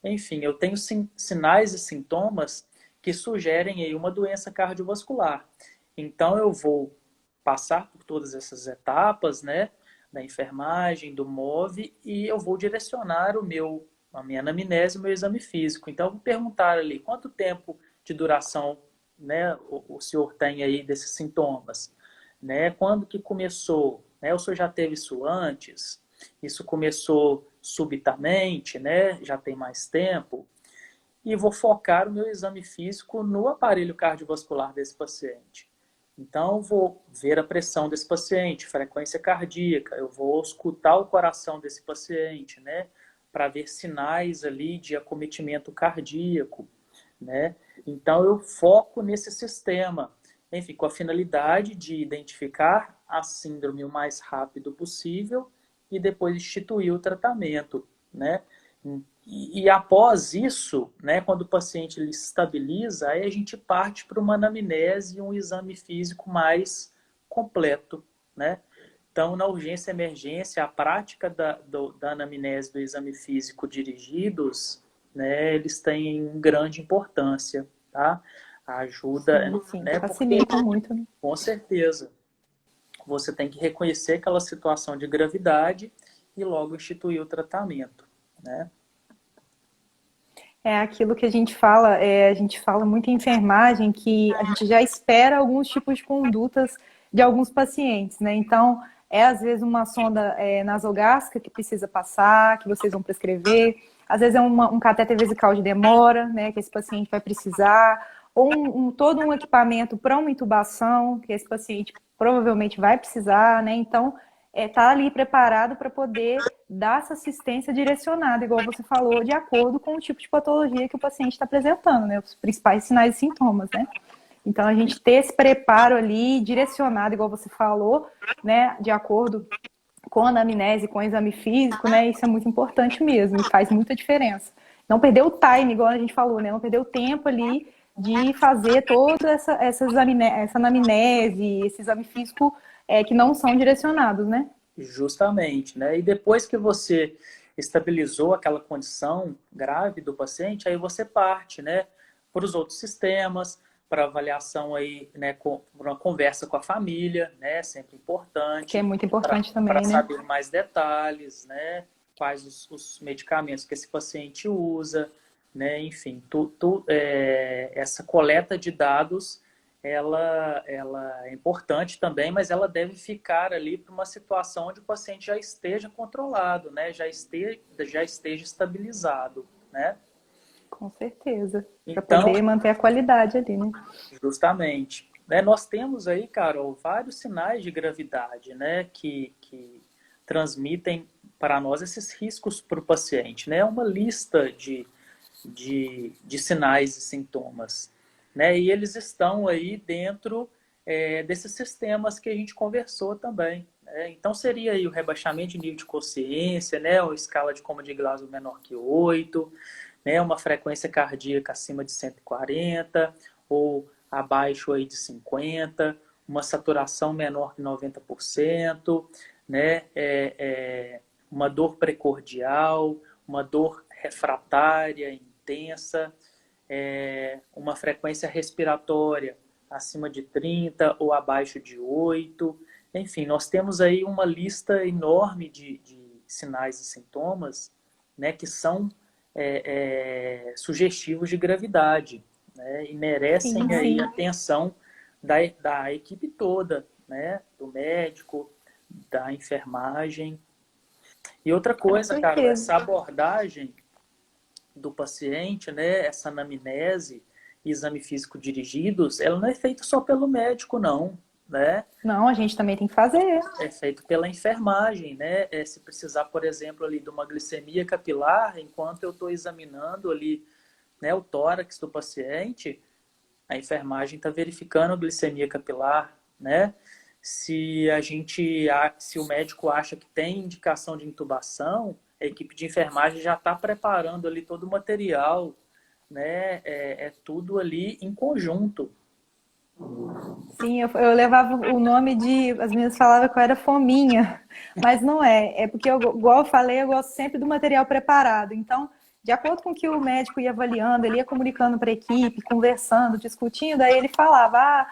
enfim, eu tenho sinais e sintomas que sugerem aí uma doença cardiovascular. Então, eu vou passar por todas essas etapas, né? Da enfermagem, do MOVE, e eu vou direcionar a minha anamnese, o meu exame físico. Então, eu vou perguntar ali, quanto tempo de duração, né, o senhor tem aí desses sintomas? Né? Quando que começou? Né? O senhor já teve isso antes? Isso começou subitamente, né? Já tem mais tempo? E vou focar o meu exame físico no aparelho cardiovascular desse paciente. Então, eu vou ver a pressão desse paciente, frequência cardíaca, eu vou escutar o coração desse paciente, né? Para ver sinais ali de acometimento cardíaco, né? Então, eu foco nesse sistema, enfim, com a finalidade de identificar a síndrome o mais rápido possível e depois instituir o tratamento, né? E após isso, né, quando o paciente ele se estabiliza, aí a gente parte para uma anamnese e um exame físico mais completo, né? Então, na urgência e emergência, a prática da anamnese do exame físico dirigidos, né, eles têm grande importância, tá? A ajuda, Sim, né, facilita porque, muito, né? com certeza, você tem que reconhecer aquela situação de gravidade e logo instituir o tratamento, né? É aquilo que a gente fala muito em enfermagem, que a gente já espera alguns tipos de condutas de alguns pacientes, né? Então, às vezes uma sonda nasogástrica que precisa passar, que vocês vão prescrever, às vezes é um catéter vesical de demora, né? Que esse paciente vai precisar, ou todo um equipamento para uma intubação, que esse paciente provavelmente vai precisar, né? Então, tá ali preparado para poder dar essa assistência direcionada, igual você falou, de acordo com o tipo de patologia que o paciente está apresentando, né? Os principais sinais e sintomas, né? Então, a gente ter esse preparo ali direcionado, igual você falou, né? De acordo com a anamnese, com o exame físico, né? Isso é muito importante mesmo e faz muita diferença. Não perder o time, igual a gente falou, né? Não perder o tempo ali de fazer toda essa anamnese, esse exame físico que não são direcionados, né? Justamente, né? E depois que você estabilizou aquela condição grave do paciente, aí você parte, né, para os outros sistemas, para avaliação aí, né, com uma conversa com a família, né, sempre Que é importante, muito para importante também, né? saber mais detalhes, né, quais os medicamentos que esse paciente usa, né, enfim, essa coleta de dados ela é importante também, mas ela deve ficar ali para uma situação onde o paciente já esteja controlado, né? Já esteja estabilizado, né? Com certeza. Para Então, poder manter a qualidade ali, né? justamente, né, nós temos aí, Carol, vários sinais de gravidade, né? Que transmitem para nós esses riscos para o paciente, né? Uma lista de sinais e sintomas, né? E eles estão aí dentro desses sistemas que a gente conversou também, né? Então seria aí o rebaixamento de nível de consciência, né? Uma escala de coma de Glasgow menor que 8, né? Uma frequência cardíaca acima de 140 ou abaixo aí de 50, uma saturação menor que 90%, né? Uma dor precordial, uma dor refratária, intensa, uma frequência respiratória acima de 30 ou abaixo de 8. Enfim, nós temos aí uma lista enorme de sinais e sintomas, né, que são sugestivos de gravidade, né, e merecem Sim, aí sim. a atenção da equipe toda, né, do médico, da enfermagem. E outra Com coisa, Carol, certeza. essa abordagem do paciente, né, essa anamnese e exame físico dirigidos, ela não é feita só pelo médico, não, né? Não, a gente também tem que fazer. É feito pela enfermagem, né? Se precisar, por exemplo, ali de uma glicemia capilar, enquanto eu estou examinando ali, né, o tórax do paciente, a enfermagem está verificando a glicemia capilar, né? Se o médico acha que tem indicação de intubação, a equipe de enfermagem já está preparando ali todo o material, né? É tudo ali em conjunto. Sim, eu levava o nome de. As meninas falavam que eu era fominha, mas não é. É porque, igual eu falei, eu gosto sempre do material preparado. Então, de acordo com o que o médico ia avaliando, ele ia comunicando para a equipe, conversando, discutindo, aí ele falava: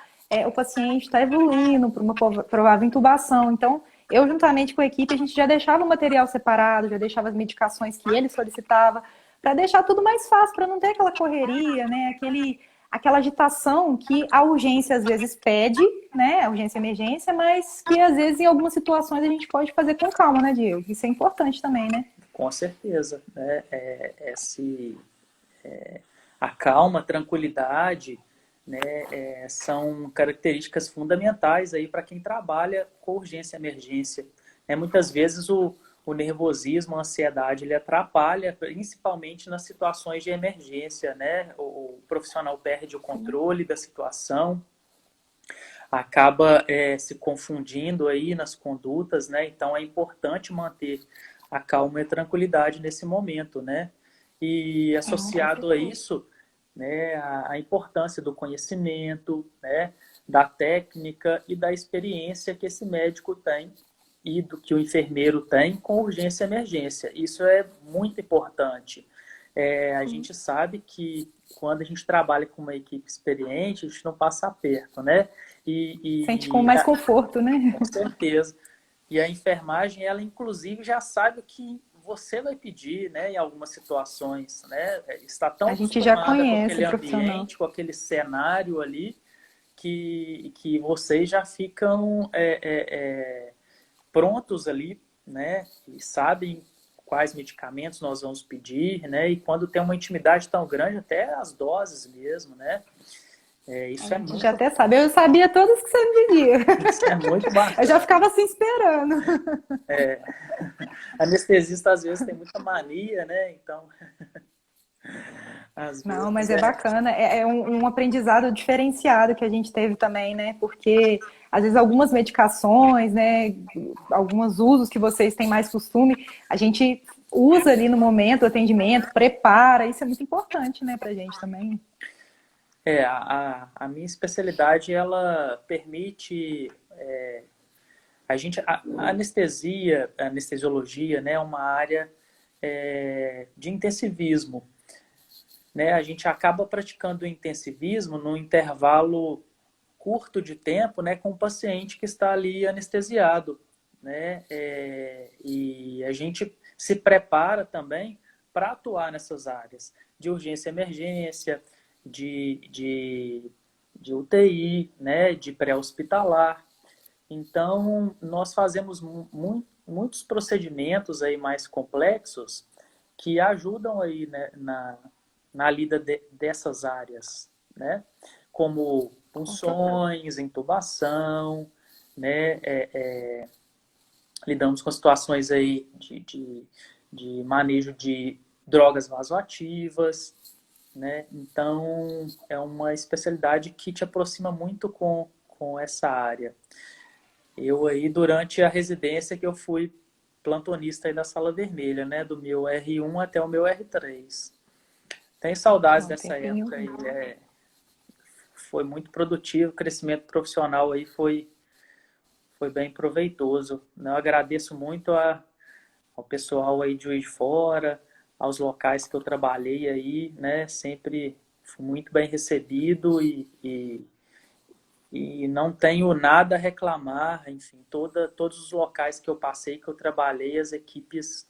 o paciente está evoluindo para uma provável intubação. Então, eu, juntamente com a equipe, a gente já deixava o material separado, já deixava as medicações que ele solicitava, para deixar tudo mais fácil, para não ter aquela correria, né? Aquela agitação que a urgência às vezes pede, né? A urgência e emergência, mas que às vezes em algumas situações a gente pode fazer com calma, né, Diego? Isso é importante também, né? Com certeza, né? A calma, a tranquilidade, né, são características fundamentais aí para quem trabalha com urgência e emergência. Muitas vezes o nervosismo, a ansiedade, ele atrapalha, principalmente nas situações de emergência, né? O profissional perde o controle da situação, acaba se confundindo aí nas condutas, né? Então é importante manter a calma e a tranquilidade nesse momento, né? E associado a isso, né, a importância do conhecimento, né, da técnica e da experiência que esse médico tem e do que o enfermeiro tem com urgência e emergência. Isso é muito importante. A gente sabe que quando a gente trabalha com uma equipe experiente, a gente não passa aperto, né? Sente com mais conforto, né? Com certeza. E a enfermagem, ela inclusive já sabe o que você vai pedir, né, em algumas situações, né? Está tão A gente já acostumada com conhece aquele o profissional. ambiente, com aquele cenário ali, que vocês já ficam prontos ali, né? E sabem quais medicamentos nós vamos pedir, né? E quando tem uma intimidade tão grande, até as doses mesmo, né? A Isso é gente já muito, até sabe. Eu sabia todas que você me pedia. isso é muito Eu já bacana. ficava assim esperando. Anestesista às vezes tem muita mania, né? Então, às Não, vezes mas é bacana. É um aprendizado diferenciado que a gente teve também, né? Porque às vezes algumas medicações, né? Alguns usos que vocês têm mais costume, a gente usa ali no momento do atendimento, prepara. Isso é muito importante, né, pra gente também. a minha especialidade ela permite a anestesia, a anestesiologia, né, é uma área de intensivismo, né? A gente acaba praticando o intensivismo num intervalo curto de tempo, né, com o paciente que está ali anestesiado, né? E a gente se prepara também para atuar nessas áreas de urgência e emergência, de UTI, né, de pré-hospitalar. Então, nós fazemos muitos procedimentos aí mais complexos que ajudam aí, né, na lida dessas áreas, né? Como Com certeza. punções, intubação, né? Lidamos com situações aí de manejo de drogas vasoativas, né? Então, é uma especialidade que te aproxima muito com essa área. Eu aí, durante a residência que eu fui plantonista aí da Sala Vermelha, né? Do meu R1 até o meu R3. Tenho saudades Não, um dessa tempinho. época aí. Foi muito produtivo, o crescimento profissional aí foi bem proveitoso. Eu agradeço muito ao pessoal aí de Juiz de Fora, aos locais que eu trabalhei aí, né? Sempre fui muito bem recebido e não tenho nada a reclamar. Enfim, todos os locais que eu passei, que eu trabalhei, as equipes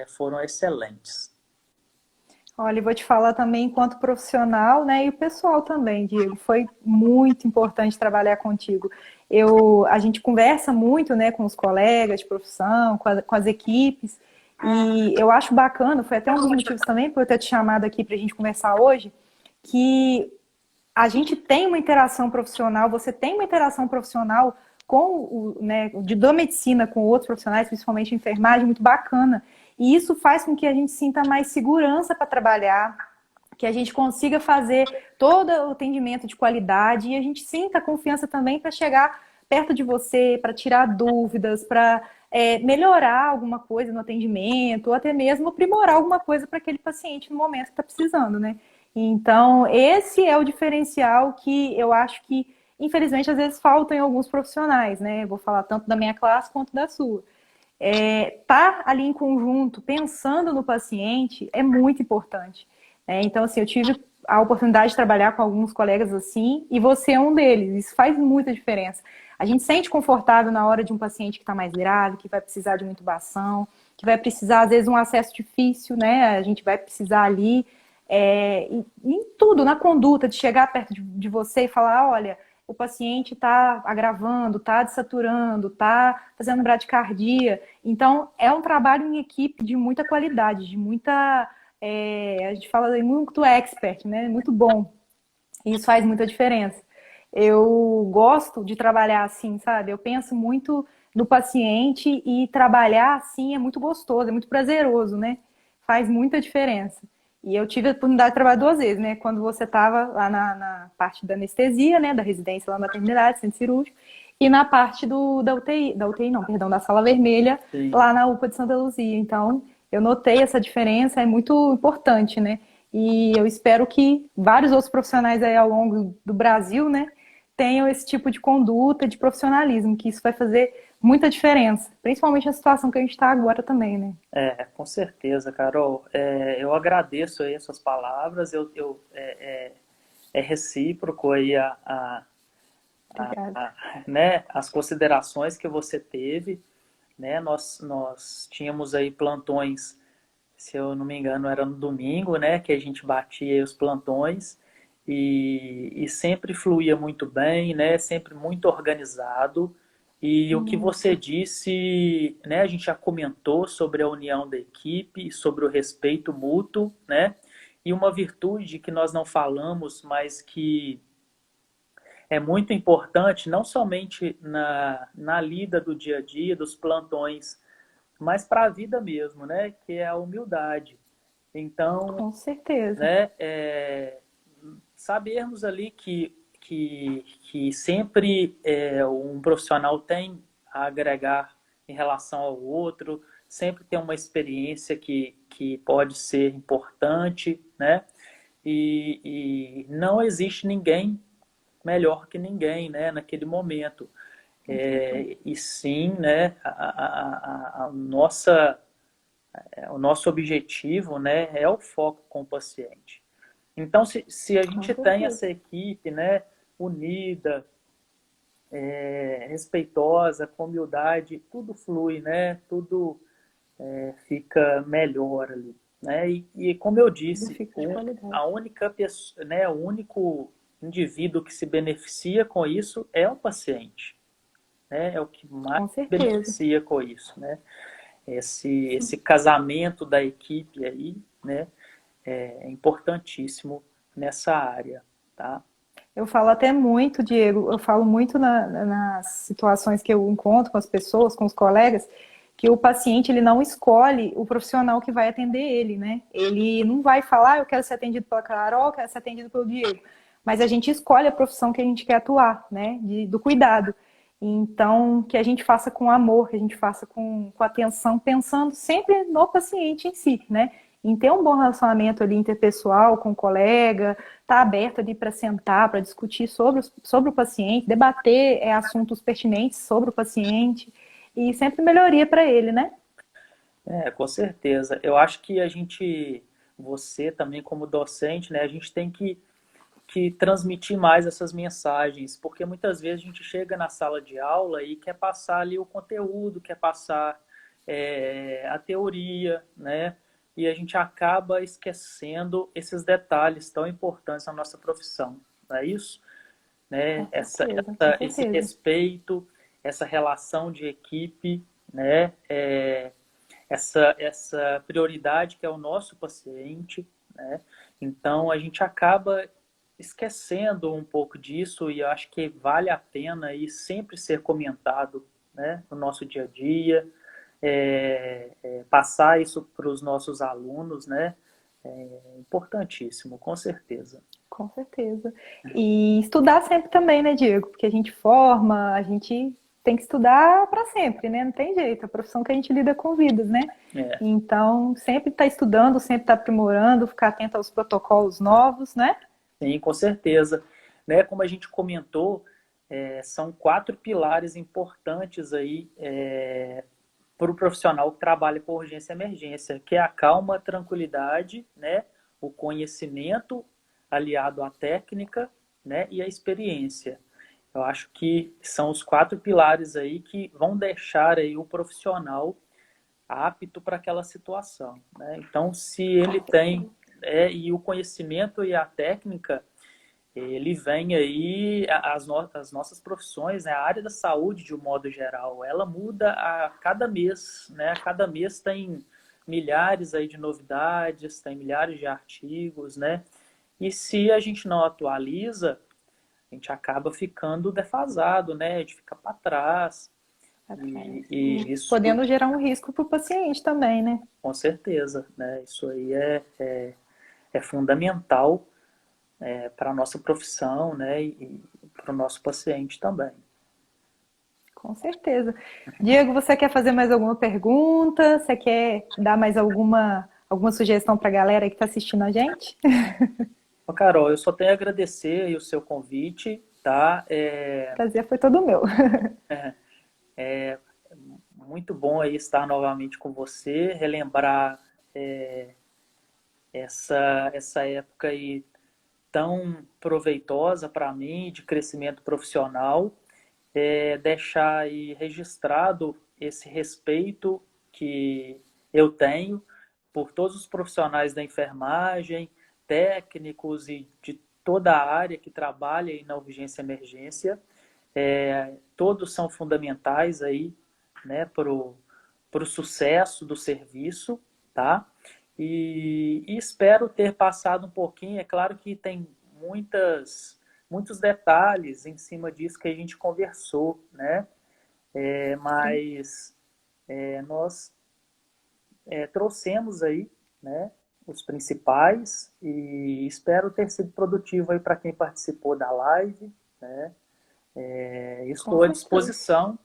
foram excelentes. Olha, eu vou te falar também enquanto profissional, né, e o pessoal também, Diego. Foi muito importante trabalhar contigo. A gente conversa muito, né, com os colegas de profissão, com as equipes, e eu acho bacana, foi até um dos motivos também por eu ter te chamado aqui para a gente conversar hoje, que a gente tem uma interação profissional, você tem uma interação profissional da medicina com outros profissionais, principalmente enfermagem, muito bacana. E isso faz com que a gente sinta mais segurança para trabalhar, que a gente consiga fazer todo o atendimento de qualidade e a gente sinta confiança também para chegar perto de você, para tirar dúvidas, para melhorar alguma coisa no atendimento, ou até mesmo aprimorar alguma coisa para aquele paciente no momento que está precisando, né? Então, esse é o diferencial que eu acho que, infelizmente, às vezes falta em alguns profissionais, né? Vou falar tanto da minha classe quanto da sua. Tá ali em conjunto, pensando no paciente, é muito importante. Então, assim, eu tive a oportunidade de trabalhar com alguns colegas assim, e você é um deles. Isso faz muita diferença. A gente se sente confortável na hora de um paciente que está mais grave, que vai precisar de uma intubação, que vai precisar, às vezes, um acesso difícil, né? A gente vai precisar ali, em tudo, na conduta, de chegar perto de você e falar, olha, o paciente está agravando, está desaturando, está fazendo bradicardia. Então, é um trabalho em equipe de muita qualidade, de muita... a gente fala aí muito expert, né? Muito bom. E isso faz muita diferença. Eu gosto de trabalhar assim, sabe? Eu penso muito no paciente e trabalhar assim é muito gostoso, é muito prazeroso, né? Faz muita diferença. E eu tive a oportunidade de trabalhar duas vezes, né? Quando você estava lá na parte da anestesia, né? Da residência lá na maternidade, centro cirúrgico, e na parte da UTI não, perdão, da sala vermelha, Sim. lá na UPA de Santa Luzia. Então, eu notei essa diferença, é muito importante, né? E eu espero que vários outros profissionais aí ao longo do Brasil, né, tenham esse tipo de conduta, de profissionalismo, que isso vai fazer muita diferença, principalmente na situação que a gente está agora também, né? Com certeza, Carol. Eu agradeço aí as suas palavras. É recíproco aí Obrigada. né, as considerações que você teve, né? Nós tínhamos aí plantões, se eu não me engano, era no domingo, né, que a gente batia os plantões e sempre fluía muito bem, né, sempre muito organizado. E o que você disse, né, a gente já comentou sobre a união da equipe, sobre o respeito mútuo, né, e uma virtude que nós não falamos, mas que é muito importante, não somente na lida do dia a dia, dos plantões, mas para a vida mesmo, né? Que é a humildade. Então, Com certeza. né, sabermos ali que sempre um profissional tem a agregar em relação ao outro, sempre tem uma experiência que pode ser importante, né? E não existe ninguém melhor que ninguém, né, naquele momento. E sim, né, a nossa, o nosso objetivo, né, é o foco com o paciente. Então, se a Com gente tem certeza. essa equipe, né, unida, respeitosa, com humildade, tudo flui, né, tudo fica melhor ali. Né? E como eu Tudo disse, fica de qualidade. a única pessoa, né, o único indivíduo que se beneficia com isso é o paciente, né? É o que mais Com certeza. beneficia com isso, né? Esse casamento da equipe aí, né, é importantíssimo nessa área, tá? Eu falo até muito, Diego, eu falo muito nas situações que eu encontro com as pessoas, com os colegas, que o paciente ele não escolhe o profissional que vai atender ele, né? Ele não vai falar, eu quero ser atendido pela Carol, eu quero ser atendido pelo Diego. Mas a gente escolhe a profissão que a gente quer atuar, né? Do cuidado. Então, que a gente faça com amor, que a gente faça com atenção, pensando sempre no paciente em si, né? Em ter um bom relacionamento ali interpessoal com o colega, estar aberto ali para sentar, para discutir sobre o paciente, debater assuntos pertinentes sobre o paciente e sempre melhoria para ele, né? Com certeza. Eu acho que você também como docente, né, a gente tem que transmitir mais essas mensagens, porque muitas vezes a gente chega na sala de aula e quer passar ali o conteúdo, quer passar a teoria, né? E a gente acaba esquecendo esses detalhes tão importantes na nossa profissão, não é isso? né? Com certeza, com Esse certeza. respeito, essa relação de equipe, né? Essa prioridade que é o nosso paciente, né? Então a gente acaba esquecendo um pouco disso e eu acho que vale a pena aí sempre ser comentado, né, no nosso dia a dia, passar isso para os nossos alunos, né? É importantíssimo, com certeza. Com certeza. E estudar sempre também, né, Diego? Porque a gente forma, a gente tem que estudar para sempre, né? Não tem jeito. É a profissão que a gente lida com vidas, né? É, Então, sempre estar estudando, sempre estar aprimorando, ficar atento aos protocolos novos, né? sim, com certeza. Né, como a gente comentou, são 4 pilares importantes aí para o profissional que trabalha com urgência e emergência, que é a calma, a tranquilidade, né, o conhecimento aliado à técnica, né, e a experiência. Eu acho que são os 4 pilares aí que vão deixar aí o profissional apto para aquela situação, né? Então, se ele tem e o conhecimento e a técnica, ele vem aí, as nossas profissões, né? A área da saúde, de um modo geral, ela muda a cada mês, né? A cada mês tem milhares aí de novidades, tem milhares de artigos, né? E se a gente não atualiza, a gente acaba ficando defasado, né? A gente fica para trás. Atrás. E E isso, podendo gerar um risco para o paciente também, né? com certeza, né? Isso aí é fundamental para a nossa profissão, né? E para o nosso paciente também. Com certeza. Diego, você quer fazer mais alguma pergunta? Você quer dar mais alguma sugestão para a galera que está assistindo a gente? Ô, Carol, eu só tenho a agradecer aí o seu convite, tá? Prazer foi todo meu. Muito bom aí estar novamente com você, relembrar essa época aí tão proveitosa para mim de crescimento profissional, deixar aí registrado esse respeito que eu tenho por todos os profissionais da enfermagem, técnicos e de toda a área que trabalha aí na urgência e emergência. Todos são fundamentais aí, né, para o sucesso do serviço, tá? E espero ter passado um pouquinho. É claro que tem muitos detalhes em cima disso que a gente conversou, né? Mas nós trouxemos aí, né, os principais e espero ter sido produtivo aí para quem participou da live, né? Com Estou à certeza. disposição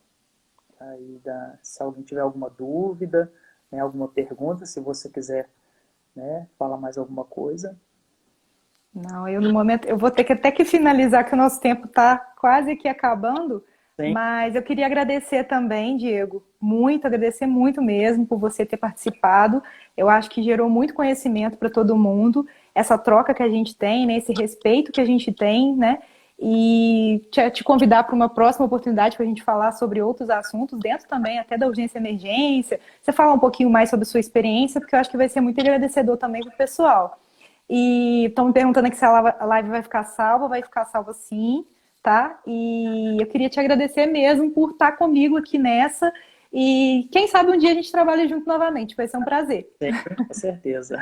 aí se alguém tiver alguma dúvida, né, alguma pergunta, se você quiser, né, falar mais alguma coisa. Não, eu no momento eu vou ter que até que finalizar que o nosso tempo está quase aqui acabando, Sim, mas eu queria agradecer também, Diego, muito, agradecer muito mesmo por você ter participado. Eu acho que gerou muito conhecimento para todo mundo, essa troca que a gente tem, né, esse respeito que a gente tem, né? E te convidar para uma próxima oportunidade para a gente falar sobre outros assuntos, dentro também até da urgência e emergência. Você falar um pouquinho mais sobre a sua experiência, porque eu acho que vai ser muito agradecedor também para o pessoal. E estão me perguntando aqui se a live vai ficar salva sim, tá? E eu queria te agradecer mesmo por estar comigo aqui nessa. E quem sabe um dia a gente trabalha junto novamente, vai ser um prazer. sempre, com certeza.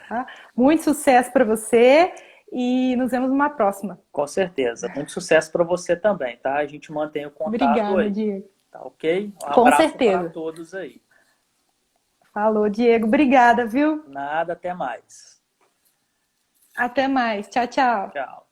Tá? Muito sucesso para você e nos vemos numa próxima. Com certeza. Muito sucesso para você também, tá? A gente mantém o contato Obrigada, aí, Diego. tá ok? Um Com abraço para certeza. todos aí. Falou, Diego. Obrigada, viu? Nada, até mais. Até mais. Tchau, tchau. Tchau.